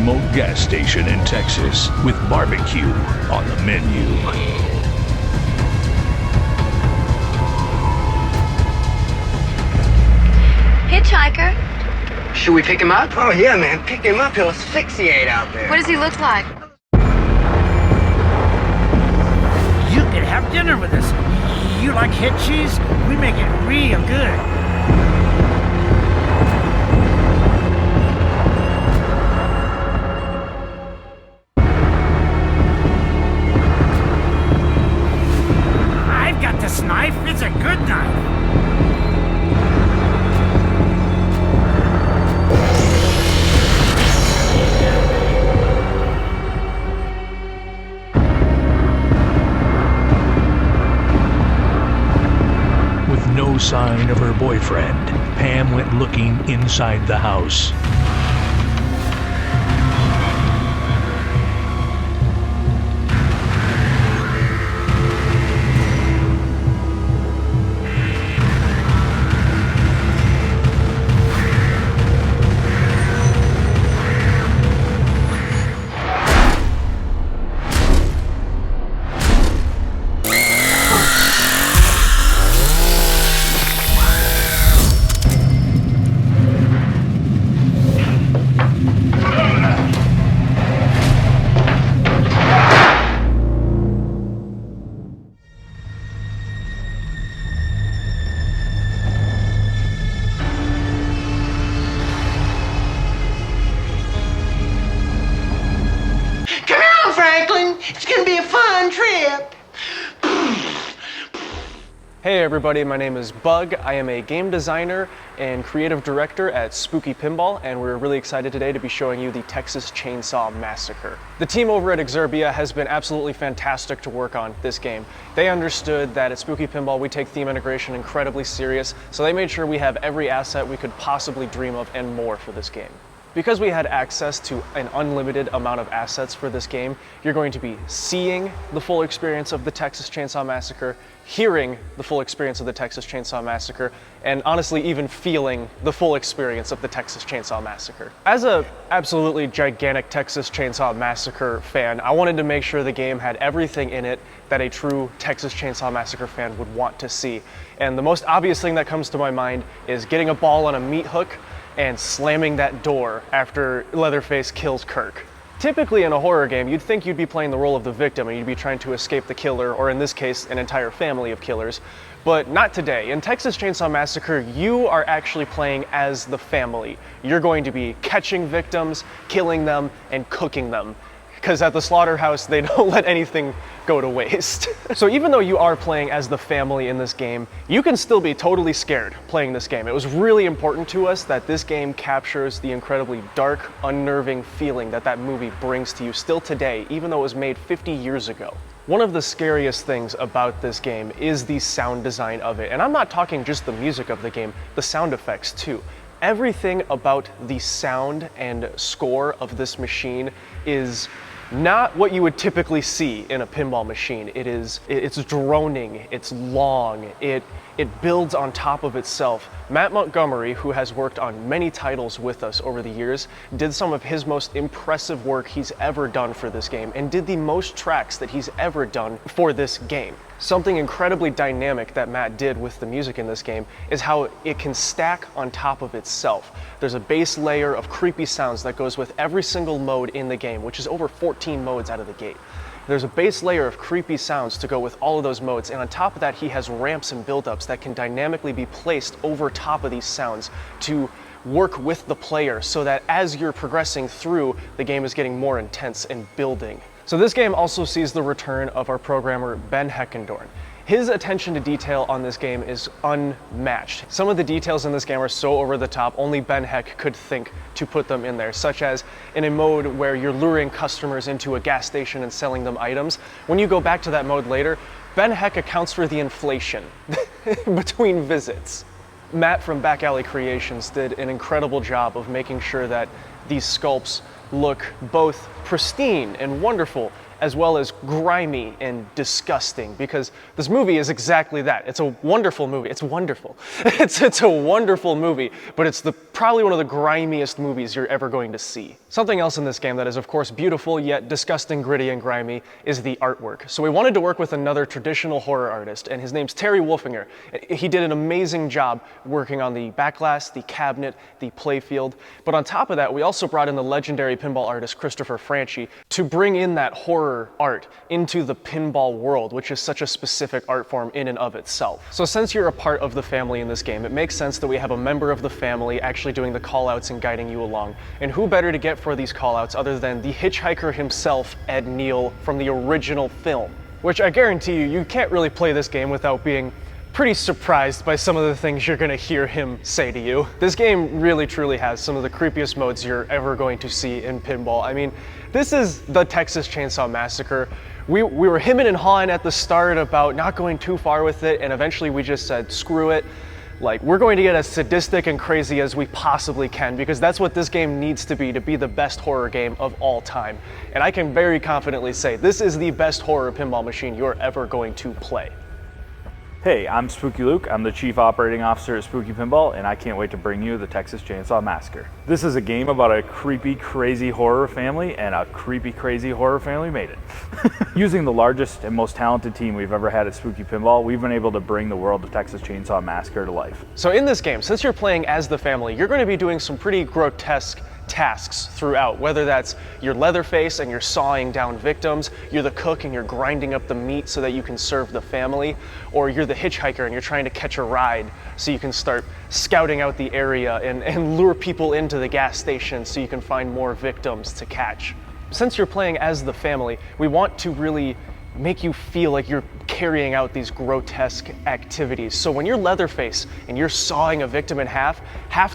remote gas station in Texas with barbecue on the menu. Hitchhiker. Should we pick him up? Oh, yeah, man. Pick him up. He'll asphyxiate out there. What does he look like? You can have dinner with us. You like head cheese? We make it real good. I've got this knife. It's a good knife. No sign of her boyfriend, Pam went looking inside the house. It's gonna be a fun trip. Hey everybody, my name is Bug. I am a game designer and creative director at Spooky Pinball, and we're really excited today to be showing you the Texas Chainsaw Massacre. The team over at Exurbia has been absolutely fantastic to work on this game. They understood that at Spooky Pinball we take theme integration incredibly serious, so they made sure we have every asset we could possibly dream of and more for this game. Because we had access to an unlimited amount of assets for this game, you're going to be seeing the full experience of the Texas Chainsaw Massacre, hearing the full experience of the Texas Chainsaw Massacre, and honestly even feeling the full experience of the Texas Chainsaw Massacre. As a absolutely gigantic Texas Chainsaw Massacre fan, I wanted to make sure the game had everything in it that a true Texas Chainsaw Massacre fan would want to see. And the most obvious thing that comes to my mind is getting a ball on a meat hook and slamming that door after Leatherface kills Kirk. Typically in a horror game, you'd think you'd be playing the role of the victim and you'd be trying to escape the killer, or in this case, an entire family of killers. But not today. In Texas Chainsaw Massacre, you are actually playing as the family. You're going to be catching victims, killing them, and cooking them. Because at the slaughterhouse, they don't let anything go to waste. So even though you are playing as the family in this game, you can still be totally scared playing this game. It was really important to us that this game captures the incredibly dark, unnerving feeling that that movie brings to you still today, even though it was made 50 years ago. One of the scariest things about this game is the sound design of it. And I'm not talking just the music of the game, the sound effects too. Everything about the sound and score of this machine is not what you would typically see in a pinball machine. It's droning, it's long, it builds on top of itself. Matt Montgomery, who has worked on many titles with us over the years, did some of his most impressive work he's ever done for this game, and did the most tracks that he's ever done for this game. Something incredibly dynamic that Matt did with the music in this game is how it can stack on top of itself. There's a base layer of creepy sounds that goes with every single mode in the game, which is over 14 modes out of the gate. There's a base layer of creepy sounds to go with all of those modes, and on top of that he has ramps and buildups that can dynamically be placed over top of these sounds to work with the player so that as you're progressing through, the game is getting more intense and building. So this game also sees the return of our programmer Ben Heckendorn. His attention to detail on this game is unmatched. Some of the details in this game are so over the top, only Ben Heck could think to put them in there, such as in a mode where you're luring customers into a gas station and selling them items. When you go back to that mode later, Ben Heck accounts for the inflation between visits. Matt from Back Alley Creations did an incredible job of making sure that these sculpts look both pristine and wonderful as well as grimy and disgusting, because this movie is exactly that. It's a wonderful movie. It's wonderful. It's a wonderful movie, but it's probably one of the grimiest movies you're ever going to see. Something else in this game that is of course beautiful yet disgusting, gritty, and grimy is the artwork. So we wanted to work with another traditional horror artist, and his name's Terry Wolfinger. He did an amazing job working on the backglass, the cabinet, the playfield. But on top of that, we also brought in the legendary pinball artist Christopher Franchi to bring in that horror art into the pinball world, which is such a specific art form in and of itself. So since you're a part of the family in this game, it makes sense that we have a member of the family actually doing the callouts and guiding you along. And who better to get for these callouts other than the hitchhiker himself, Ed Neal, from the original film? Which I guarantee you can't really play this game without being pretty surprised by some of the things you're gonna hear him say to you. This game really truly has some of the creepiest modes you're ever going to see in pinball. I mean, this is the Texas Chainsaw Massacre. We were hemming and hawing at the start about not going too far with it, and eventually we just said, screw it. Like, we're going to get as sadistic and crazy as we possibly can, because that's what this game needs to be the best horror game of all time. And I can very confidently say this is the best horror pinball machine you're ever going to play. Hey, I'm Spooky Luke. I'm the Chief Operating Officer at Spooky Pinball, and I can't wait to bring you the Texas Chainsaw Massacre. This is a game about a creepy, crazy horror family, and a creepy, crazy horror family made it. Using the largest and most talented team we've ever had at Spooky Pinball, we've been able to bring the world of Texas Chainsaw Massacre to life. So in this game, since you're playing as the family, you're going to be doing some pretty grotesque tasks throughout, whether that's you're Leatherface and you're sawing down victims, you're the cook and you're grinding up the meat so that you can serve the family, or you're the hitchhiker and you're trying to catch a ride so you can start scouting out the area and lure people into the gas station so you can find more victims to catch. Since you're playing as the family, we want to really make you feel like you're carrying out these grotesque activities. So when you're Leatherface and you're sawing a victim in half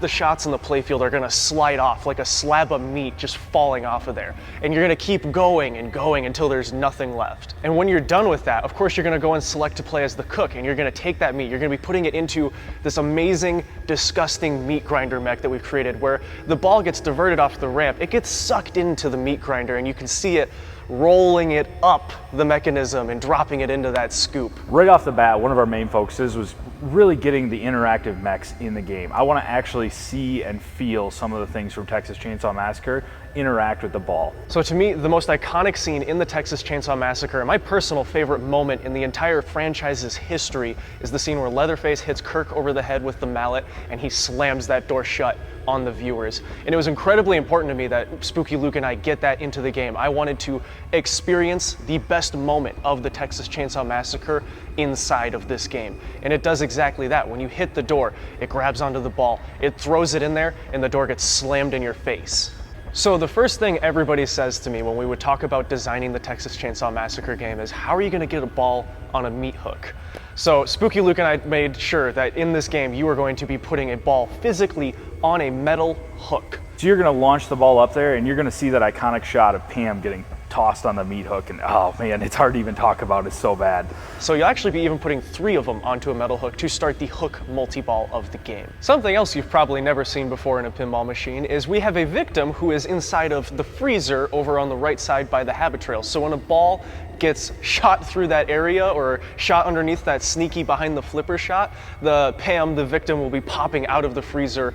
the shots on the playfield are gonna slide off like a slab of meat just falling off of there. And you're gonna keep going and going until there's nothing left. And when you're done with that, of course you're gonna go and select to play as the cook, and you're gonna take that meat, you're gonna be putting it into this amazing, disgusting meat grinder mech that we've created, where the ball gets diverted off the ramp, it gets sucked into the meat grinder, and you can see it rolling it up the mechanism and dropping it into that scoop. Right off the bat, one of our main focuses was really getting the interactive mechs in the game. I want to actually see and feel some of the things from Texas Chainsaw Massacre interact with the ball. So to me, the most iconic scene in the Texas Chainsaw Massacre, and my personal favorite moment in the entire franchise's history, is the scene where Leatherface hits Kirk over the head with the mallet and he slams that door shut on the viewers. And it was incredibly important to me that Spooky Luke and I get that into the game. I wanted to experience the best moment of the Texas Chainsaw Massacre inside of this game. And it does exactly that. When you hit the door, it grabs onto the ball, it throws it in there, and the door gets slammed in your face. So the first thing everybody says to me when we would talk about designing the Texas Chainsaw Massacre game is, how are you gonna get a ball on a meat hook? So Spooky Luke and I made sure that in this game you are going to be putting a ball physically on a metal hook. So you're going to launch the ball up there, and you're going to see that iconic shot of Pam getting tossed on the meat hook, and oh man, it's hard to even talk about, it's so bad. So you'll actually be even putting 3 of them onto a metal hook to start the hook multi-ball of the game. Something else you've probably never seen before in a pinball machine is we have a victim who is inside of the freezer over on the right side by the habit trail. So when a ball gets shot through that area or shot underneath that sneaky behind the flipper shot, Pam, the victim, will be popping out of the freezer,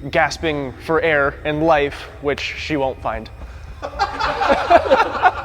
gasping for air and life, which she won't find.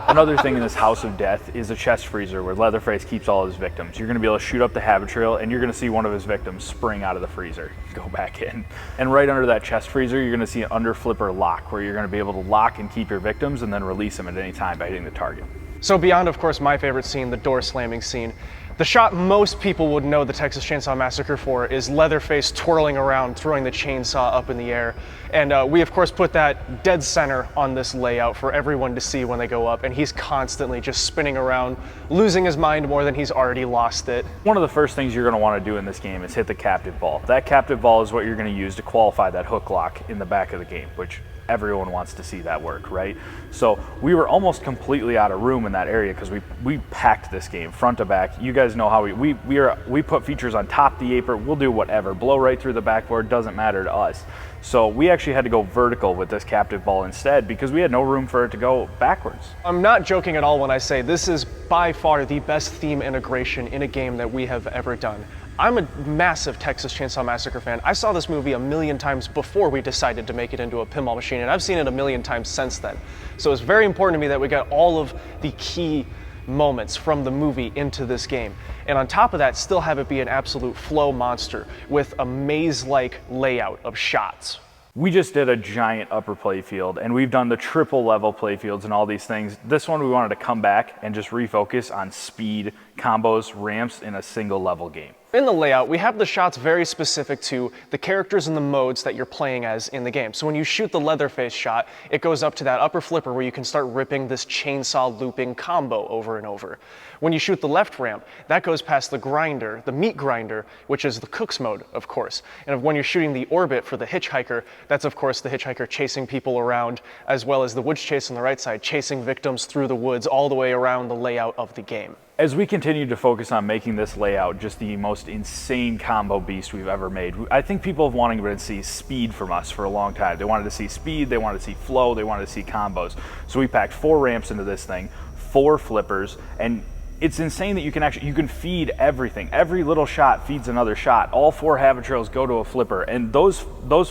Another thing in this house of death is a chest freezer where Leatherface keeps all his victims. You're going to be able to shoot up the habit trail, and you're going to see one of his victims spring out of the freezer, go back in. And right under that chest freezer, you're going to see an under flipper lock where you're going to be able to lock and keep your victims and then release them at any time by hitting the target. So beyond, of course, my favorite scene, the door slamming scene, the shot most people would know the Texas Chainsaw Massacre for is Leatherface twirling around, throwing the chainsaw up in the air. And we, of course, put that dead center on this layout for everyone to see when they go up, and he's constantly just spinning around, losing his mind more than he's already lost it. One of the first things you're going to want to do in this game is hit the captive ball. That captive ball is what you're going to use to qualify that hook lock in the back of the game, which everyone wants to see that work, right? So we were almost completely out of room in that area because we packed this game front to back. You guys know how we put features on top of the apron. We'll do whatever, blow right through the backboard, doesn't matter to us. So we actually had to go vertical with this captive ball instead because we had no room for it to go backwards. I'm not joking at all when I say this is by far the best theme integration in a game that we have ever done. I'm a massive Texas Chainsaw Massacre fan. I saw this movie a million times before we decided to make it into a pinball machine, and I've seen it a million times since then. So it's very important to me that we got all of the key moments from the movie into this game. And on top of that, still have it be an absolute flow monster with a maze-like layout of shots. We just did a giant upper playfield, and we've done the triple level playfields and all these things. This one we wanted to come back and just refocus on speed, combos, ramps in a single level game. In the layout, we have the shots very specific to the characters and the modes that you're playing as in the game. So when you shoot the Leatherface shot, it goes up to that upper flipper where you can start ripping this chainsaw looping combo over and over. When you shoot the left ramp, that goes past the grinder, the meat grinder, which is the cook's mode, of course. And when you're shooting the orbit for the hitchhiker, that's of course the hitchhiker chasing people around, as well as the woods chase on the right side, chasing victims through the woods all the way around the layout of the game. As we continue to focus on making this layout just the most insane combo beast we've ever made, I think people have wanted to see speed from us for a long time. They wanted to see speed, they wanted to see flow, they wanted to see combos. So we packed 4 ramps into this thing, 4 flippers, and it's insane that you can feed everything. Every little shot feeds another shot. All 4 habit trails go to a flipper, and those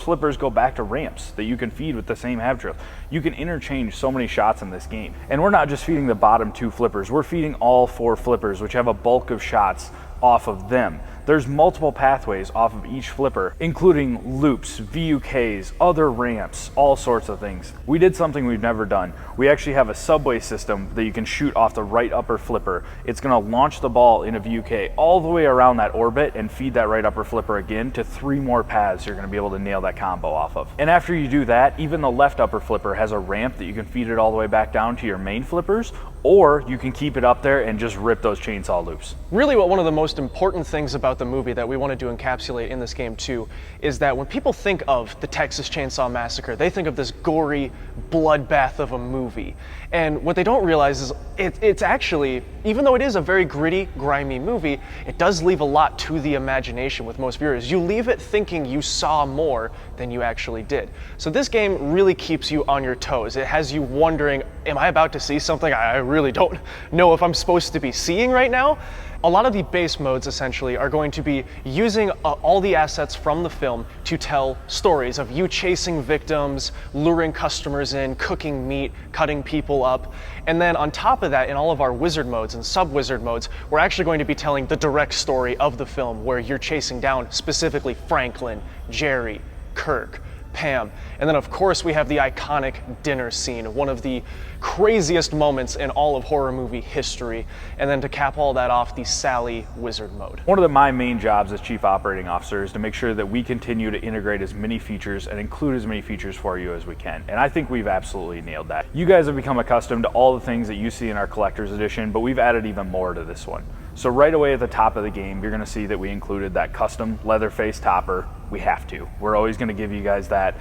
flippers go back to ramps that you can feed with the same habit trail. You can interchange so many shots in this game. And we're not just feeding the bottom 2 flippers, we're feeding all 4 flippers, which have a bulk of shots off of them. There's multiple pathways off of each flipper, including loops, VUKs, other ramps, all sorts of things. We did something we've never done. We actually have a subway system that you can shoot off the right upper flipper. It's gonna launch the ball in a VUK all the way around that orbit and feed that right upper flipper again to 3 more paths you're gonna be able to nail that combo off of. And after you do that, even the left upper flipper has a ramp that you can feed it all the way back down to your main flippers, or you can keep it up there and just rip those chainsaw loops. Really one of the most important things about the movie that we wanted to encapsulate in this game too is that when people think of the Texas Chainsaw Massacre, they think of this gory bloodbath of a movie. And what they don't realize is it's actually, even though it is a very gritty, grimy movie, it does leave a lot to the imagination with most viewers. You leave it thinking you saw more than you actually did. So this game really keeps you on your toes. It has you wondering, am I about to see something I really don't know if I'm supposed to be seeing right now? A lot of the base modes essentially are going to be using all the assets from the film to tell stories of you chasing victims, luring customers in, cooking meat, cutting people up. And then on top of that, in all of our wizard modes and sub-wizard modes, we're actually going to be telling the direct story of the film where you're chasing down specifically Franklin, Jerry, Kirk, Pam. And then of course we have the iconic dinner scene, one of the craziest moments in all of horror movie history. And then to cap all that off, the Sally wizard mode. One of my main jobs as Chief Operating Officer is to make sure that we continue to integrate as many features and include as many features for you as we can. And I think we've absolutely nailed that. You guys have become accustomed to all the things that you see in our Collector's Edition, but we've added even more to this one. So right away at the top of the game, you're gonna see that we included that custom Leatherface topper. We have to. We're always gonna give you guys that.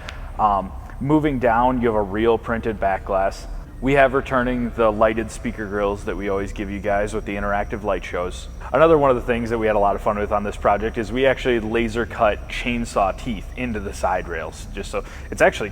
Moving down, you have a real printed back glass. We have returning the lighted speaker grills that we always give you guys with the interactive light shows. Another one of the things that we had a lot of fun with on this project is we actually laser cut chainsaw teeth into the side rails. Just so it's actually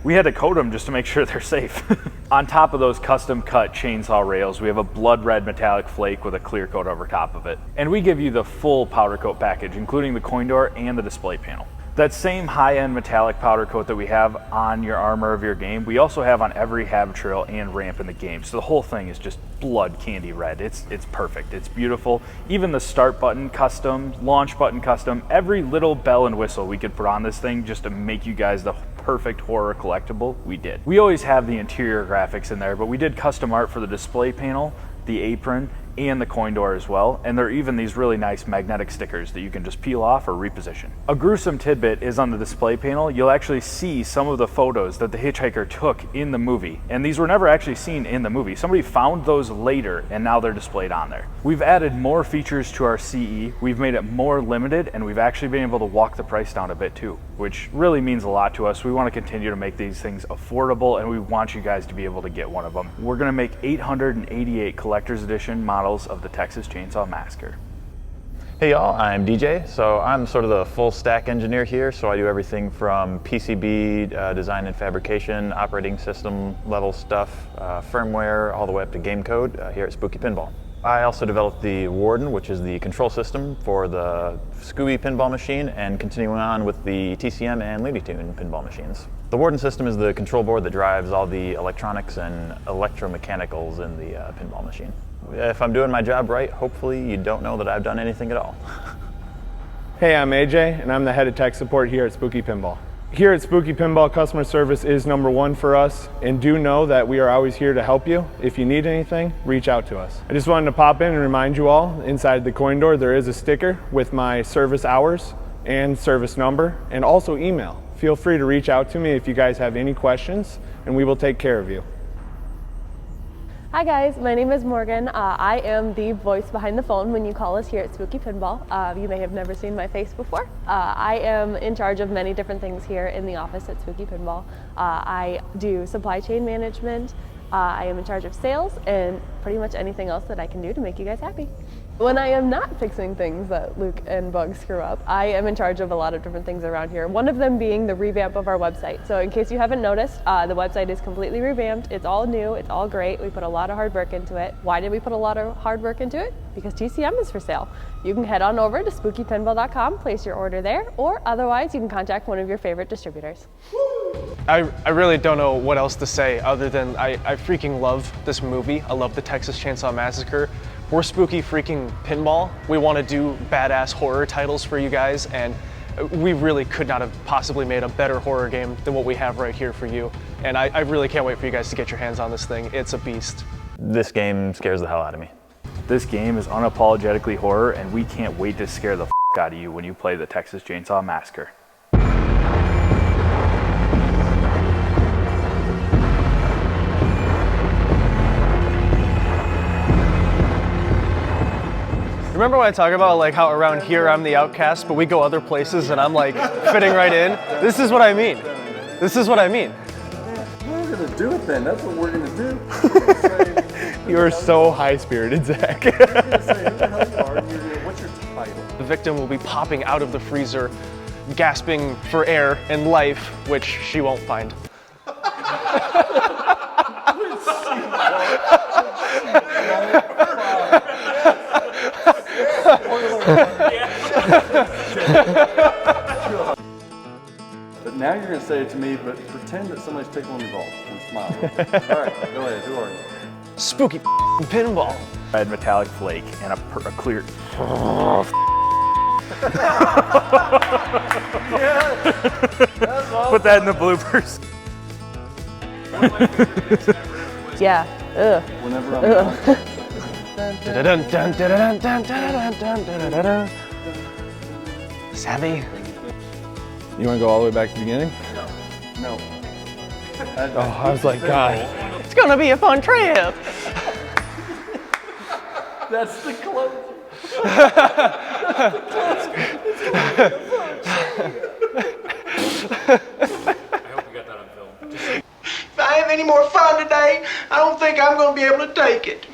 we had to coat them just to make sure they're safe. On top of those custom cut chainsaw rails, we have a blood red metallic flake with a clear coat over top of it. And we give you the full powder coat package, including the coin door and the display panel. That same high-end metallic powder coat that we have on your armor of your game, we also have on every habit trail and ramp in the game. So the whole thing is just blood candy red. It's perfect, it's beautiful. Even the start button custom, launch button custom, every little bell and whistle we could put on this thing just to make you guys the perfect horror collectible, we did. We always have the interior graphics in there, but we did custom art for the display panel, the apron, and the coin door as well, and there are even these really nice magnetic stickers that you can just peel off or reposition. A gruesome tidbit is on the display panel. You'll actually see some of the photos that the hitchhiker took in the movie, and these were never actually seen in the movie. Somebody found those later, and now they're displayed on there. We've added more features to our CE, we've made it more limited, and we've actually been able to walk the price down a bit too, which really means a lot to us. We want to continue to make these things affordable, and we want you guys to be able to get one of them. We're going to make 888 collector's edition models of the Texas Chainsaw Massacre. Hey y'all, I'm DJ. So I'm sort of the full stack engineer here. So I do everything from PCB design and fabrication, operating system level stuff, firmware, all the way up to game code here at Spooky Pinball. I also developed the Warden, which is the control system for the Scooby pinball machine, and continuing on with the TCM and Looney Tune pinball machines. The Warden system is the control board that drives all the electronics and electromechanicals in the pinball machine. If I'm doing my job right, hopefully you don't know that I've done anything at all. Hey, I'm AJ, and I'm the head of tech support here at Spooky Pinball. Here at Spooky Pinball, customer service is #1 for us, and do know that we are always here to help you. If you need anything, reach out to us. I just wanted to pop in and remind you all, inside the coin door there is a sticker with my service hours and service number, and also email. Feel free to reach out to me if you guys have any questions, and we will take care of you. Hi guys, my name is Morgan. I am the voice behind the phone when you call us here at Spooky Pinball. You may have never seen my face before. I am in charge of many different things here in the office at Spooky Pinball. I do supply chain management, I am in charge of sales, and pretty much anything else that I can do to make you guys happy. When I am not fixing things that Luke and Bug screw up, I am in charge of a lot of different things around here. One of them being the revamp of our website. So in case you haven't noticed, the website is completely revamped. It's all new, it's all great. We put a lot of hard work into it. Why did we put a lot of hard work into it? Because TCM is for sale. You can head on over to spookypinball.com, place your order there, or otherwise you can contact one of your favorite distributors. I really don't know what else to say other than I freaking love this movie. I love the Texas Chainsaw Massacre. We're Spooky freaking Pinball. We want to do badass horror titles for you guys, and we really could not have possibly made a better horror game than what we have right here for you. And I really can't wait for you guys to get your hands on this thing. It's a beast. This game scares the hell out of me. This game is unapologetically horror, and we can't wait to scare the out of you when you play the Texas Chainsaw Massacre. Remember when I talk about like how around here I'm the outcast, but we go other places and I'm like fitting right in? This is what I mean. This is what I mean. We're gonna do it then. That's what we're gonna do. You are so high-spirited, Zach. You're gonna say who the hell you are, and you're gonna, what's your title? The victim will be popping out of the freezer, gasping for air and life, which she won't find. But now you're going to say it to me, but pretend that somebody's tickling your balls and smile. All right, go ahead. Who are you? Spooky Pinball. Red metallic flake and a clear. Put that in the bloopers. Yeah, ugh. Whenever I'm done. Savvy. You want to go all the way back to the beginning? No. Oh, I was like, God. It's gonna be a fun trip. That's the close. If I have any more fun today, I don't think I'm going to be able to take it.